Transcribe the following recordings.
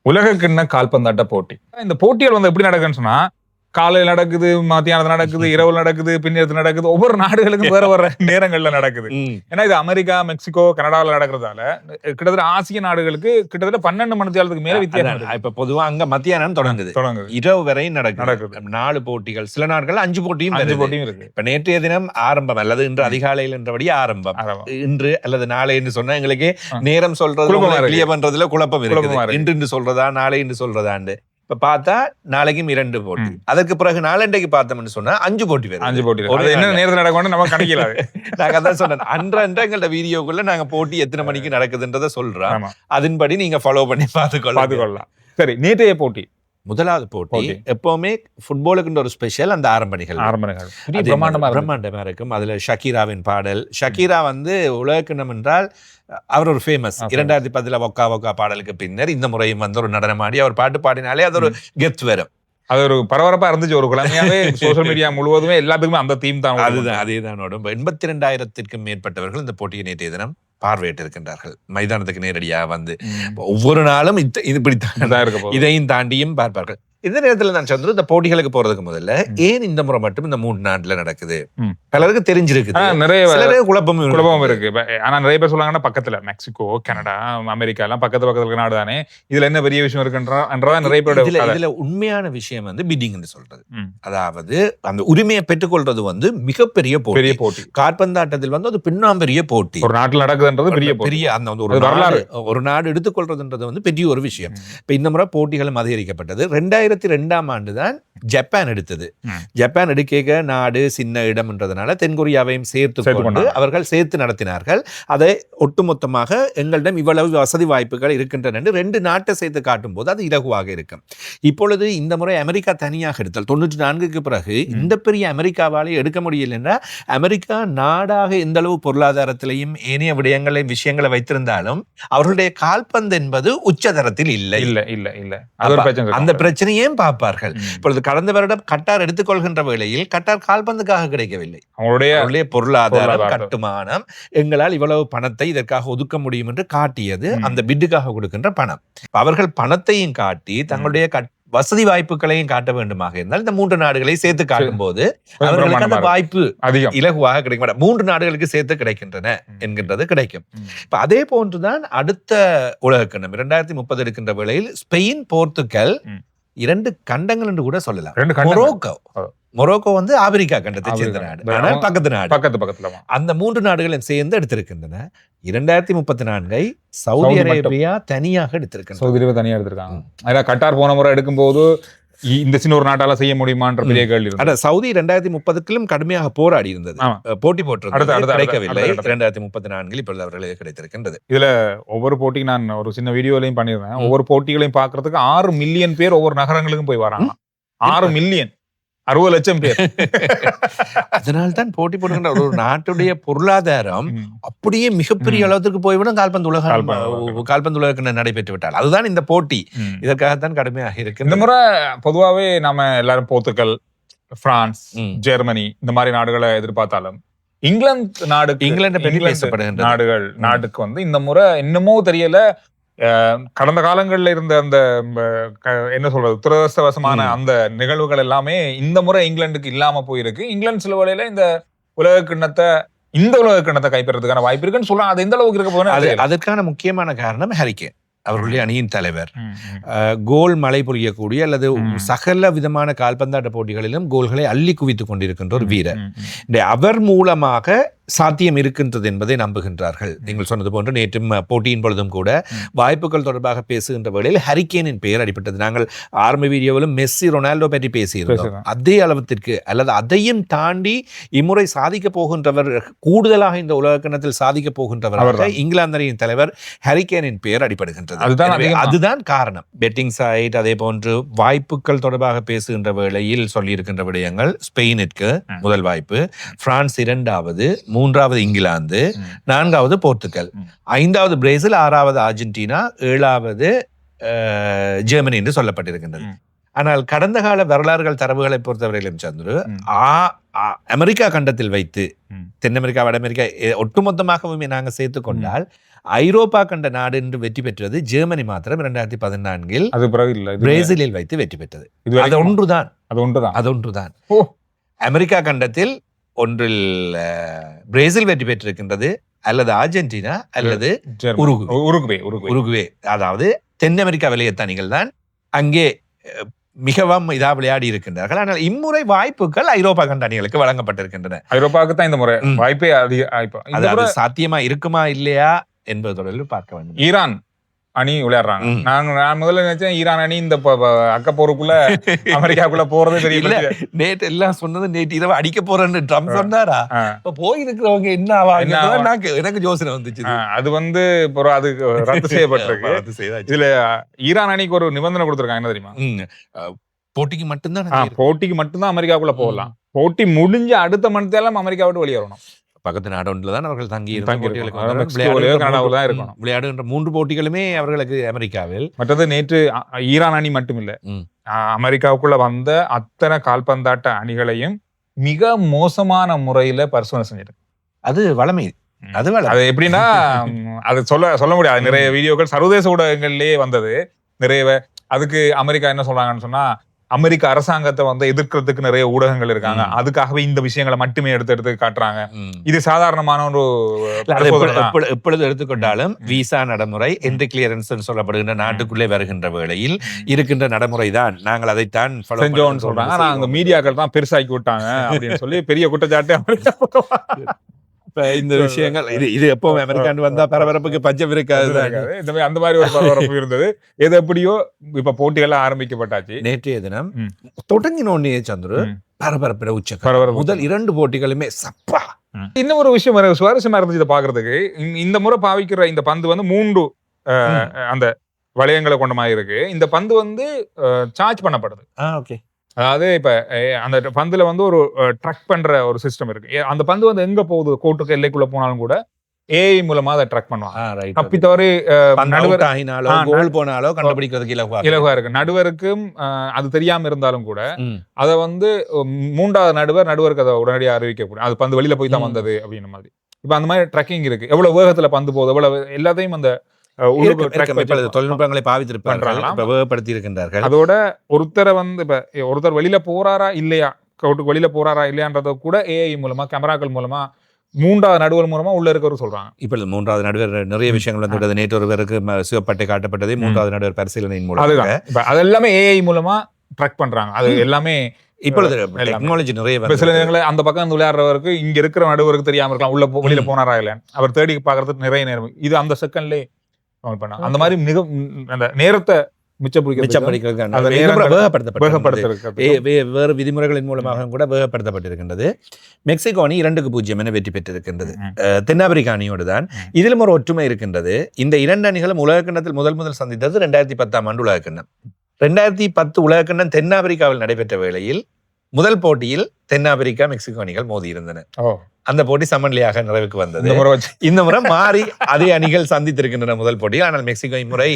உலக கிண்ண கால்பந்தாட்ட போட்டி. இந்த போட்டிகள் வந்து எப்படி நடக்குன்னு சொன்னா, காலையில் நடக்குது, மத்தியானத்துல நடக்குது, இரவு நடக்குது, பின்னேரத்துல நடக்குது. ஒவ்வொரு நாடுகளுக்கும் வேற வேற நேரங்கள்ல நடக்குது. ஏன்னா இது அமெரிக்கா, மெக்சிகோ, கனடாவில் நடக்கிறதால கிட்டத்தட்ட ஆசிய நாடுகளுக்கு கிட்டத்தட்ட 12 மணித்தியாலத்துக்கு மேல வித்தியாசம். இப்ப பொதுவா அங்க மத்தியானம் தொடங்குது, இரவு வரை நடக்குது 4 போட்டிகள். சில நாட்கள் 5 போட்டியும் இருக்கு. இப்ப நேற்றைய தினம் ஆரம்பம் அல்லது இன்று அதிகாலையில் என்றபடி ஆரம்பம். இன்று அல்லது நாளை என்று சொன்னா எங்களுக்கு நேரம் சொல்றது கிளியர் பண்றதுல குழப்பம் இருக்கு. இன்று சொல்றதா நாளை என்று சொல்றதாண்டு. இப்ப பார்த்தா நாளைக்கும் 2 போட்டி, அதற்கு பிறகு நாளண்டைக்கு பார்த்தோம்னு சொன்னா 5 போட்டி வரும். 5 போட்டி என்ன நேரத்தில் நடக்கும் நம்ம கணக்கில. நாங்க அதான் சொன்னேன், அன்றா எங்கள்ட்ட வீடியோக்குள்ள நாங்க போட்டி எத்தனை மணிக்கு நடக்குதுன்றத சொல்றோம். அதன்படி நீங்க ஃபாலோ பண்ணி பார்த்துக்கொள்ளலாம். சரி, நேற்றைய போட்டி முதலாவது போட்டி எப்பவுமே ஃபுட்பாலுக்குன்ற ஒரு ஸ்பெஷல். அந்த ஆரம்ப நிகழ்வு பிரம்மாண்டமா இருக்கும். அதுல ஷக்கீராவின் பாடல். ஷக்கீரா வந்து உலகக்கிண்ணம் என்றால் அவர் ஒரு ஃபேமஸ். 2010 வக்கா வக்கா பாடலுக்கு பின்னர் இந்த முறையும் வந்து ஒரு நடனமாடி அவர் பாட்டு பாடினாலே அது ஒரு கெத் வரும். அது ஒரு பரபரப்பா இருந்துச்சு. ஒரு கிழமையாவே சோசியல் மீடியா முழுவதுமே எல்லாத்துக்குமே அந்த தீம் தான். அதேதான். 82,000க்கும் மேற்பட்டவர்கள் இந்த போட்டியை நேற்றைய தினம் பார்வையிட்டு இருக்கின்றார்கள். மைதானத்துக்கு நேரடியாக வந்து ஒவ்வொரு நாளும் இப்படித்தான் இதையும் தாண்டியும் பார்ப்பார்கள். இந்த நேரத்தில் நான் சொல்றது, இந்த போட்டிகளுக்கு போறதுக்கு முதல்ல ஏன் இந்த முறை மட்டும் இந்த 3 நாட்டுல நடக்குது பலருக்கு தெரிஞ்சிருக்கு. நிறைய குழப்பம் இருக்கு. ஆனா நிறைய பேர் சொல்றாங்கன்னா பக்கத்துல மெக்சிகோ, கனடா, அமெரிக்கா எல்லாம் பக்கத்துல நாடு தானே, இதுல என்ன பெரிய விஷயம் இருக்குன்றதா நிறைய பேர். இதுல உண்மையான விஷயம் வந்து பிட்டிங் சொல்றது, அதாவது அந்த உரிமையை பெற்றுக்கொள்றது வந்து மிகப்பெரிய போட்டி. காற்பந்தாட்டத்தில் வந்து அது பின்னாம்பெரிய போட்டி. ஒரு நாட்டில் நடக்குதுன்றது பெரிய அந்த ஒரு நாடு எடுத்துக்கொள்றதுன்றது வந்து பெரிய ஒரு விஷயம். இப்ப இந்த முறை போட்டிகளும் அதிகரிக்கப்பட்டது. 2002ஆம் ஆண்டு தான் ஜப்பான் எடுத்தது. ஜப்பான் எடுக்க நாடு சின்ன இடம்ன்றதுனால தென்கொரியாவையும் சேர்த்து கொண்டு அவர்கள் சேர்த்து நடத்தினார்கள். அதை ஒட்டுமொத்தமாக எங்களிடம் இவ்வளவு வசதி வாய்ப்புகள் இருக்கின்றன 2 நாட்டை சேர்த்து காட்டும் போது அது இலகுவாக இருக்கும். இப்பொழுது இந்த முறை அமெரிக்கா தனியாக எடுத்தல் 94க்கு பிறகு இந்த பெரிய அமெரிக்காவாலே எடுக்க முடியல என்றால், அமெரிக்கா நாடாக எந்த அளவு பொருளாதாரத்திலையும் ஏனைய விடயங்களையும் விஷயங்களை வைத்திருந்தாலும் அவர்களுடைய கால்பந்து என்பது உச்சதரத்தில் இல்லை. அந்த பிரச்சனையே பார்ப்பார்கள். இப்பொழுது கடந்த வருடம் கட்டார் எடுத்துக்கொள்கின்ற வேளையில் கட்டார் கால்பந்துக்காக கிடைக்கவில்லை. அவங்களுடைய பொருளாதாரம், கட்டுமானம், எங்களால் இவ்வளவு பணத்தை இதற்காக ஒதுக்க முடியும் என்று காட்டியது அந்த பிட்டுக்காக கொடுக்கின்ற பணம். அவர்கள் பணத்தையும் காட்டி தங்களுடைய வசதி வாய்ப்புகளையும் காட்ட வேண்டுமாக இருந்தால் இந்த 3 நாடுகளை சேர்த்து காட்டும் போது அவர்களுக்கு அந்த வாய்ப்பு இலகுவாக கிடைக்க மாட்டார். 3 நாடுகளுக்கு சேர்த்து கிடைக்கின்றன என்கின்றது கிடைக்கும். இப்ப அதே போன்றுதான் அடுத்த உலகக்கிண்ணம் 2030 எடுக்கின்ற வேளையில் ஸ்பெயின், போர்த்துகல் 2 கண்டங்கள் என்று கூட சொல்லலாம். மொரோக்கோ வந்து ஆப்பிரிக்கா கண்டத்தை சேர்ந்த நாடு, ஆனால் பக்கத்துல அந்த 3 நாடுகளும் சேர்ந்து எடுத்திருக்கின்றன. 2034 சவுதி அரேபியா தனியாக எடுத்திருக்காங்க. கட்டார் போன முறை எடுக்கும் போது இந்த சின்ன ஒரு நாட்டால செய்ய முடியுமான்ற பெரிய கேள்வி. சவுதி 2030 கடுமையாக போராடி இருந்தது, போட்டி போட்டு கிடைக்கவில்லை. 2034 இப்பொழுது அவர்களுக்கு கிடைத்திருக்கின்றது. இதுல ஒவ்வொரு போட்டிக்கு நான் ஒரு சின்ன வீடியோலையும் பண்ணிருந்தேன். ஒவ்வொரு போட்டிகளையும் பாக்குறதுக்கு 6 மில்லியன் பேர் ஒவ்வொரு நகரங்களுக்கும் போய் வராங்க. 6 மில்லியன் 60 லட்சம் பேர். அதனால்தான் போட்டி போடுகின்ற ஒரு நாட்டுடைய பொருளாதாரம் அப்படியே மிகப்பெரிய அளவுக்கு போய்விடும் கால்பந்து உலக நடைபெற்று விட்டால். அதுதான் இந்த போட்டி, இதற்காகத்தான் கடுமையாக இருக்கு. இந்த முறை பொதுவாகவே நாம எல்லாரும் போர்த்துகல், பிரான்ஸ், ஜெர்மனி இந்த மாதிரி நாடுகளை எதிர்பார்த்தாலும் இங்கிலாந்து பேசப்படுகின்ற நாடுக்கு வந்து இந்த முறை என்னமோ தெரியல, கடந்த காலங்கள்ல இருந்த அந்த என்ன சொல்றது துரதிர்ஷ்டவசமான அந்த நிகழ்வுகள் எல்லாமே இந்த முறை இங்கிலாந்துக்கு இல்லாம போயிருக்கு. இங்கிலாந்து சில வேளையில இந்த உலக கிண்ணத்தை கைப்பற்றதுக்கான வாய்ப்பு இருக்குன்னு சொல்லலாம். அது எந்த அளவுக்கு இருக்க போகுது? அதற்கான முக்கியமான காரணம் ஹாரி கேன் அவர்களுடைய அணியின் தலைவர். கோல் மழை புரியக்கூடிய அல்லது சகல விதமான கால்பந்தாட்ட போட்டிகளிலும் கோல்களை அள்ளி குவித்துக் கொண்டிருக்கின்ற ஒரு வீரர். அவர் மூலமாக சாத்தியம் இருக்கின்றது என்பதை நம்புகின்றார்கள். நீங்கள் சொன்னது போன்று நேற்று போட்டியின் பொழுதும் கூட வாய்ப்புகள் தொடர்பாக பேசுகின்ற வேளையில் ஹாரி கேனின் பெயர் அடிப்பட்டது. நாங்கள் ஆரம்ப வீடியோவிலும் மெஸ்ஸி, ரொனால்டோ பற்றி பேசியிருந்தோம். அதே அளவுக்கு அல்லது அதையும் தாண்டி இம்முறை சாதிக்க போகின்றவர், கூடுதலாக இந்த உலகக்கிண்ணத்தில் சாதிக்க போகின்றவர் இங்கிலாந்து அணியின் தலைவர் ஹாரி கேனின் பெயர் அடிப்படுகின்றது. அதுதான் காரணம். பெட்டிங் சைட் அதே போன்று வாய்ப்புகள் தொடர்பாக பேசுகின்ற வேளையில் சொல்லியிருக்கின்ற விடயங்கள், ஸ்பெயினுக்கு முதல் வாய்ப்பு, பிரான்ஸ் 2வது, 3வது இங்கிலாந்து, 4வது போர்த்துகல், 5வது பிரேசில், 6வது அர்ஜென்டினா, 7வது ஜெர்மனி என்று சொல்லப்பட்டிருக்கின்றது. ஆனால் கடந்த கால வரலாறுகள் தரவுகளை பொறுத்தவரையிலும் சந்துரு அமெரிக்கா கண்டத்தில் வைத்து தென் அமெரிக்கா, வட அமெரிக்கா ஒட்டுமொத்தமாகவுமே நாங்கள் சேர்த்து கொண்டால் ஐரோப்பா கண்ட நாடு என்று வெற்றி பெற்றது ஜெர்மனி மாத்திரம் 2014 அது பிறகு இல்ல பிரேசிலில் வைத்து வெற்றி பெற்றது. இது அது ஒன்றுதான் அது ஒன்றுதான். அமெரிக்கா கண்டத்தில் ஒன்றில் பிரேசில் வெற்றி பெற்றிருக்கின்றது, அல்லது அர்ஜென்டினா அல்லது உருகுவே. அதாவது தென் அமெரிக்கா விளையாட்டு அணிகள் தான் அங்கே மிகவும் இதா விளையாடி இருக்கின்றார்கள். ஆனால் இம்முறை வாய்ப்புகள் ஐரோப்பா கண்ட அணிகளுக்கு வழங்கப்பட்டிருக்கின்றன. ஐரோப்பாவுக்கு தான் இந்த முறை வாய்ப்பே அதாவது சாத்தியமா இருக்குமா இல்லையா என்பது தொடர்பில் பார்க்க வேண்டும். ஈரான் அணி விளையாடுறாங்க. நான் முதல்ல நினைச்சேன் ஈரான் அணி இந்த அக்கப்போருக்குள்ள அமெரிக்காக்குள்ள போறதே தெரியல. நேற்று எல்லாம் சொன்னது நேற்று இரவு அடிக்க போறேன்னு ட்ரம்ப் சொன்னாரா? இப்ப போயிருக்கிறவங்க என்ன ஆவாங்க எனக்கு யோசனை வந்துச்சு. அது அது ரத்து செய்யப்பட்டிருக்கு. இதுல ஈரான் அணிக்கு ஒரு நிபந்தனை கொடுத்திருக்காங்க, என்ன தெரியுமா? போட்டிக்கு மட்டும்தான் அமெரிக்காக்குள்ள போகலாம். போட்டி முடிஞ்ச அடுத்த மணித்தெல்லாம் அமெரிக்கா விட்டு வெளியேறணும். பக்கத்து நாடு ஒன்றில் தான் அவர்கள் தங்கி விளையாடுகின்ற 3 போட்டிகளுமே அவர்களுக்கு அமெரிக்காவில். மற்றது நேற்று ஈரான் அணி மட்டுமில்லை, அமெரிக்காவுக்குள்ள வந்த அத்தனை கால்பந்தாட்ட அணிகளையும் மிக மோசமான முறையில பரிசோதனை செஞ்சிருக்கு. அது வளமை. அது எப்படின்னா அது சொல்ல முடியாது. நிறைய வீடியோக்கள் சர்வதேச ஊடகங்கள்லயே வந்தது நிறைய. அதுக்கு அமெரிக்கா என்ன சொல்றாங்கன்னு சொன்னா, அமெரிக்க அரசாங்கத்தை எதிர்க்கிறதுக்கு நிறைய ஊடகங்கள் இருக்காங்க, அதுக்காகவே இந்த விஷயங்களை மட்டுமே எடுத்து காட்டுறாங்க. இது சாதாரணமான ஒரு எப்பொழுது எடுத்துக்கொண்டாலும் விசா நடைமுறை, என்ட்ரி கிளியரன்ஸ் சொல்லப்படுகின்ற நாட்டுக்குள்ளே வருகின்ற வேளையில் இருக்கின்ற நடைமுறை தான். நாங்கள் அதைத்தான் செஞ்சோம்னு சொல்றாங்க. ஆனா அங்க மீடியாக்கள் தான் பெருசாக்கி விட்டாங்க அப்படின்னு சொல்லி பெரிய குற்றச்சாட்டு. இந்த விஷயங்கள் இது எப்பவும் அமெரிக்கான்னு வந்தா பரபரப்புக்கு பஞ்சம் இருக்காது. அந்த மாதிரி ஒரு பரபரப்பு இருந்தது. எது எப்படியோ இப்ப போட்டிகள் ஆரம்பிக்கப்பட்டாச்சு. நேற்றைய தினம் தொடங்கினோன்னே சந்துரு பரபரப்பிட உச்சம். முதல் 2 போட்டிகளுமே சப்பா. இன்னும் ஒரு விஷயம் சுவாரஸ்யமா இருந்துச்சு இதை பாக்குறதுக்கு. இந்த முறை பாவிக்கிற இந்த பந்து 3 அந்த வளையங்களை கொண்ட மாதிரி இருக்கு. இந்த பந்து சார்ஜ் பண்ணப்படுது. அதாவது இப்ப அந்த பந்துல ஒரு ட்ரக் பண்ற ஒரு சிஸ்டம் இருக்கு. அந்த பந்து எங்க போகுது, கோர்ட்டுக்கு எல்லைக்குள்ள போனாலும் கூட ஏஐ மூலமா அதை ட்ராக் பண்ணுவாங்க. தப்பி தவறி நடுவர் கோல் போனாலோ கண்டுபிடிக்கிறதுக்கு இலகுவா இருக்கு. நடுவருக்கும் அது தெரியாம இருந்தாலும் கூட அதை 3வது நடுவருக்கு அதை உடனடியாக அறிவிக்கக்கூடிய, அது பந்து வெளியில போய் தான் வந்தது அப்படின்ற மாதிரி. இப்ப அந்த மாதிரி ட்ரக்கிங் இருக்கு. எவ்வளவு வேகத்துல பந்து போகுது, எவ்வளவு எல்லாத்தையும் அந்த தொழில்நுட்பங்களை பாவித்திருப்பாங்க, இருக்கின்றார்கள். அதோட ஒருத்தரை ஒருத்தர் வெளியில போறாரா இல்லையா, கோர்ட்டுக்கு வெளியில போறாரா இல்லையான்றத கூட ஏஐ மூலமா, கேமராக்கள் மூலமா, 3வது நடுவர் மூலமா உள்ள இருக்கிறவர் சொல்றாங்க. இப்ப 3வது நடுவர் நிறைய விஷயங்கள் வந்துவிட்டது. நேற்று ஒருவருக்கு சிவப்பட்டை காட்டப்பட்டது 3வது நடுவர் பரிசீலனையின் மூலம். அது எல்லாமே ஏஐ மூலமா ட்ராக் பண்றாங்க. அது எல்லாமே இப்பொழுது டெக்னாலஜி நிறைய. சில நேரங்களில் அந்த பக்கம் விளையாடுறவருக்கு இங்க இருக்கிற நடுவருக்கு தெரியாம இருக்கலாம், உள்ள வெளியில போனாரா இல்ல, அவர் தேடி பாக்குறதுக்கு நிறைய நேரம். இது அந்த செகண்ட்லயே அந்த மாதிரி மிக அந்த நேரத்தை வேறு விதிமுறைகளின் மூலமாக கூட வேகப்படுத்தப்பட்டிருக்கின்றது. மெக்சிகோ அணி 2-0 என வெற்றி பெற்றிருக்கின்றது தென்னாப்பிரிக்கா அணியோடு தான். இதிலும் ஒரு ஒற்றுமை இருக்கின்றது. இந்த 2 அணிகளும் உலகக்கிண்ணத்தில் முதல் சந்தித்தது 2010ஆம் ஆண்டு உலகக்கிண்ணம். 2010 உலகக்கிண்ணம் தென்னாப்பிரிக்காவில் நடைபெற்ற வேளையில் முதல் போட்டியில் தென்னாப்பிரிக்கா மெக்சிகோ அணிகள் மோதி இருந்தன. அந்த போட்டி சமநிலையாக நிறைவுக்கு வந்தது. இந்த முறை மாறி அதே அணிகள் சந்தித்திருக்கின்றன முதல் போட்டியில். ஆனால் மெக்சிகோ இம்முறை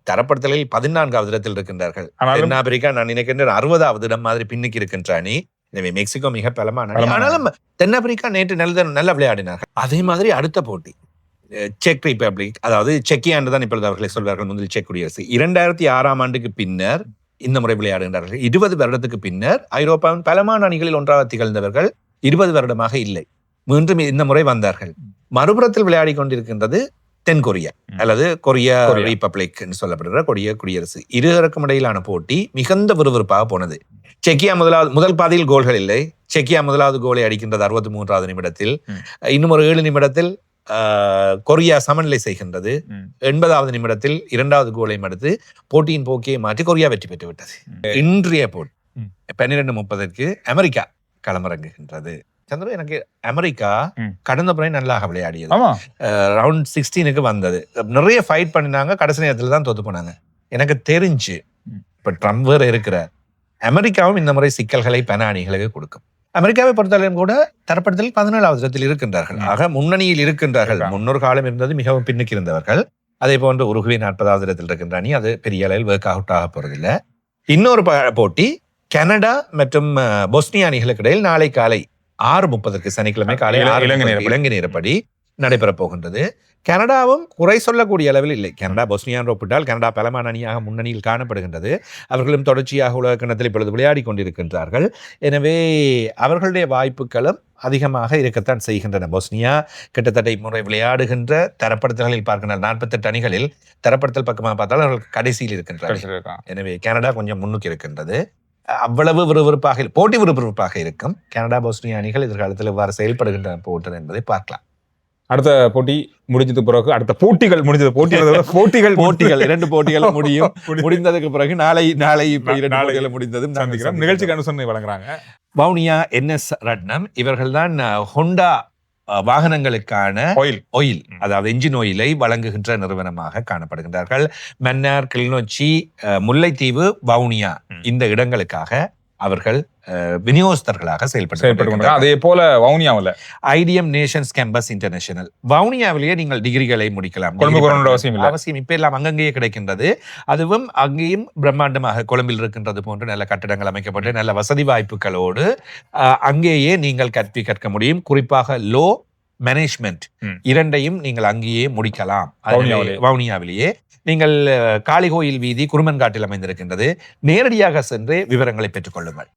தரப்படுத்தலில் 14வது இடத்தில் இருக்கின்றார்கள். தென்னாப்பிரிக்கா நான் நினைக்கின்ற 60வது இடம் மாதிரி பின்னுக்கு இருக்கின்ற அணி. எனவே மெக்சிகோ மிக பலமான அணி. ஆனாலும் தென்னாப்பிரிக்கா நேற்று நல்ல விளையாடினார்கள். அதே மாதிரி அடுத்த போட்டி செக் ரிபப்ளிக், அதாவது செக்கியாண்டு தான் இப்பொழுது அவர்களை சொல்வார்கள், முதல் செக் குடியரசு. 2006ஆம் ஆண்டுக்கு பின்னர் இந்த முறை விளையாடுகின்றார்கள். 20 வருடத்துக்கு பின்னர் ஐரோப்பாவின் பலமான அணிகளில் ஒன்றாக திகழ்ந்தவர்கள் 20 வருடமாக இல்லை, மீண்டும் இந்த முறை வந்தார்கள். மறுபுறத்தில் விளையாடி கொண்டிருக்கின்றது தென்கொரியா அல்லது கொரியா ரிபப்ளிக் என்று சொல்லப்படுகிற கொரிய குடியரசு. இருவருக்கும் இடையிலான போட்டி மிகுந்த விறுவிறுப்பாக போனது. செக்கியா முதல் பாதியில் கோல்கள் இல்லை. செக்கியா முதலாவது கோலை அடிக்கின்றது 63வது நிமிடத்தில். இன்னும் ஒரு 7 நிமிடத்தில் கொரியா சமநிலை செய்கின்றது. 80வது நிமிடத்தில் 2வது கோலை அடுத்து போட்டியின் போக்கியை மாற்றி கொரியா வெற்றி பெற்று விட்டது. இன்றைய போட்டி 12:30க்கு அமெரிக்கா களமிறங்குகின்றது. சந்திர, எனக்கு அமெரிக்கா கடந்த முறை நல்லாக விளையாடியது. ரவுண்ட் 16க்கு வந்தது, நிறைய ஃபைட் பண்ணினாங்க, கடைசி நேரத்தில் தான் தோத்து போனாங்க. எனக்கு தெரிஞ்சு இப்ப ட்ரம்ப் வேற இருக்கிறார், அமெரிக்காவும் இந்த முறை சிக்கல்களை பல அணிகளுக்கு கொடுக்கும். அமெரிக்காவை பொறுத்தவரையும் கூட தரப்படுத்தலில் 17வது இடத்தில் இருக்கின்றார்கள். ஆக முன்னணியில் இருக்கின்றார்கள். முன்னொரு காலம் இருந்தது மிகவும் பின்னுக்கு இருந்தவர்கள். அதே போன்று உருகுவே 40வது இடத்தில் இருக்கின்ற அணி, அது பெரிய அளவில் ஒர்க் அவுட் ஆக போறதில்லை. இன்னொரு போட்டி கனடா மற்றும் பொஸ்னியா அணிகளுக்கு இடையில் நாளை காலை 6:30 சனிக்கிழமை காலை 6 இலங்கை நேரப்படி நடைபெறப் போகின்றது. கனடாவும் குறை சொல்லக்கூடிய அளவில் இல்லை. கனடா பொஸ்னியான் ஒப்பிட்டால் கனடா பலமான அணியாக முன்னணியில் காணப்படுகின்றது. அவர்களும் தொடர்ச்சியாக உலக கிண்ணத்தில் இப்பொழுது விளையாடி கொண்டிருக்கின்றார்கள். எனவே அவர்களுடைய வாய்ப்புகளும் அதிகமாக இருக்கத்தான் செய்கின்றன. பொஸ்னியா கிட்டத்தட்ட இம்முறை விளையாடுகின்ற தரப்படுத்தல்களில் பார்க்கின்ற 48 அணிகளில் தரப்படுத்தல் பக்கமாக பார்த்தால் அவர்கள் கடைசியில் இருக்கின்றார்கள். எனவே கனடா கொஞ்சம் முன்னுக்கு இருக்கின்றது. அவ்வளவு விறுவிறுப்பாக போட்டி விறுவிறுப்பாக இருக்கும். கனடா பொஸ்னியா அணிகள் எதிர்காலத்தில் எவ்வாறு செயல்படுகின்றன போட்டது என்பதை பார்க்கலாம். அடுத்த போட்டி முடிஞ்சது பிறகு அடுத்த போட்டிகள் முடிஞ்சது போட்டிகள் 2 போட்டிகள் முடியும். முடிந்ததுக்கு பிறகு நாளை 2 போட்டிகள் முடிந்ததும் சந்திக்கிறோம். நிகழ்ச்சிக்கு அனுசரணை வழங்குறாங்க வவுனியா NS ரட்னம். இவர்கள் தான் ஹோண்டா வாகனங்களுக்கான ஆயில், அதாவது என்ஜின் ஆயிலை வழங்குகின்ற நிறுவனமாக காணப்படுகின்றார்கள். மன்னார், கிளிநொச்சி, முல்லைத்தீவு, வவுனியா இந்த இடங்களுக்காக அவர்கள் விநியோகஸ்தர்களாக செயல்பட்டு அதே போல வவுனியாவில் IDM நேஷன்ஸ் கேம்பஸ் இன்டர்நேஷனல் வவுனியாவிலேயே நீங்கள் டிகிரிகளை முடிக்கலாம். அவசியம் இப்ப எல்லாம் அங்கங்கேயே கிடைக்கின்றது. அதுவும் அங்கேயும் பிரம்மாண்டமாக கொழும்பில் இருக்கின்றது போன்று நல்ல கட்டிடங்கள் அமைக்கப்பட்டு நல்ல வசதி வாய்ப்புகளோடு அங்கேயே நீங்கள் கற்க முடியும். குறிப்பாக லோ மேனேஜ்மெண்ட் இரண்டையும் நீங்கள் அங்கேயே முடிக்கலாம். வவுனியாவிலேயே நீங்கள் காளிகோயில் வீதி குருமன்காட்டில் அமைந்திருக்கின்றது. நேரடியாக சென்று விவரங்களை பெற்றுக் கொள்ளுங்கள்.